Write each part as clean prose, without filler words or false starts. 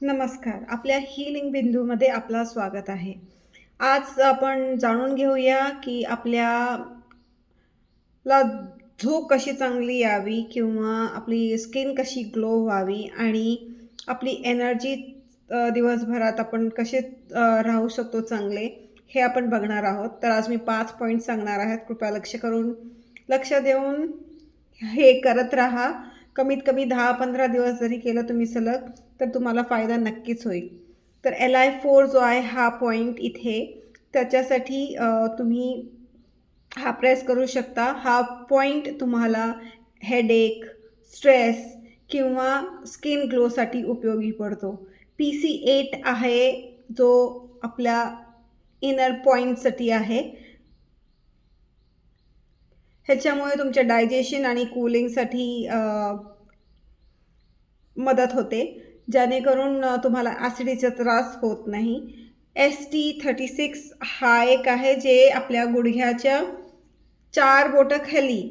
नमस्कार. आपल्या हीलिंग बिंदूमध्ये आपलं स्वागत आहे. आज आपण जाणून घेऊया, की आपल्याला झोप कशी चांगली यावी किंवा आपली स्किन कशी ग्लो व्हावी आणि आपली एनर्जी दिवसभरात आपण कसे राहू शकतो चांगले, हे आपण बघणार आहोत. तर आज मी 5 पॉइंट सांगणार आहे. कृपया लक्ष देऊन हे करत राहा. कमीत कमी 10-15 दिवस जरी केलं तुम्ही सलग, तर तुम्हाला फायदा नक्कीच होईल. तर Li4 जो आहे हा पॉइंट इथे, त्याच्यासाठी तुम्ही हा प्रेस करू शकता. हा पॉइंट तुम्हाला हेडेक, स्ट्रेस किंवा स्किन ग्लोसाठी उपयोगी पडतो. PC8 आहे, जो आपल्या इनर पॉइंटसाठी आहे. ह्याच्यामुळे तुमच्या डायजेशन आणि कूलिंगसाठी मदत होते, जेणेकरून तुम्हाला ॲसिडिटीचा त्रास होत नाही. ST36 हा एक आहे, जे आपल्या गुडघ्याच्या 4 बोटं खाली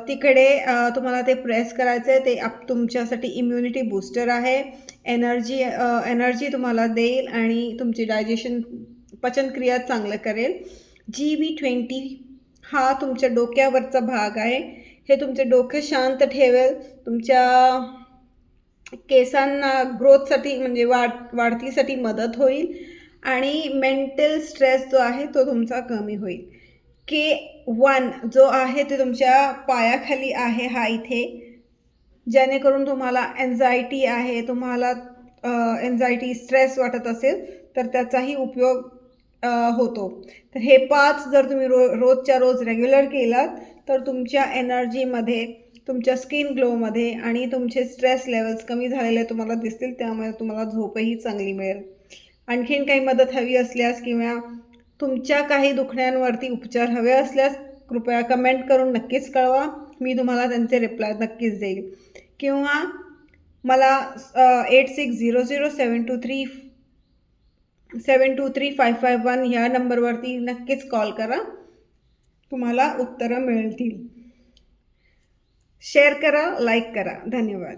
तिकडे तुम्हाला ते प्रेस करायचं आहे. ते तुमच्यासाठी इम्युनिटी बूस्टर आहे. एनर्जी तुम्हाला देईल आणि तुमची पचनक्रिया चांगलं करेल. GB20 हा तुमच्या डोक्यावरचा भाग आहे. हे तुमचं डोकं शांत ठेवेल. तुमच्या केसांना ग्रोथसाठी म्हणजे वाढतीसाठी मदत होईल आणि मेंटल स्ट्रेस जो आहे तो तुमचा कमी होईल. K1 जो आहे ते तुमच्या पायाखाली आहे, हा इथे, जेणेकरून तुम्हाला एन्झायटी आहे, तुम्हाला स्ट्रेस वाटत असेल तर त्याचाही उपयोग होतो. तर हे 5 जर तुम्ही रोजच्या रोज रेग्युलर केलात तर तुमच्या एनर्जीमध्ये, तुमच्या स्किन ग्लोमध्ये आणि तुमचे स्ट्रेस लेवल्स कमी झालेले तुम्हाला दिसतील. त्यामुळे तुम्हाला झोपही चांगली मिळेल. आणखीन काही मदत हवी असल्यास किंवा तुमच्या काही दुखण्यांवरती उपचार हवे असल्यास कृपया कमेंट करून नक्कीच कळवा. मी तुम्हाला त्यांचे रिप्लाय नक्कीच देईल. किंवा मला 8600723723 ह्या नंबरवरती नक्कीच कॉल करा. तुम्हाला उत्तरं मिळतील. शेअर करा, लाईक करा. धन्यवाद.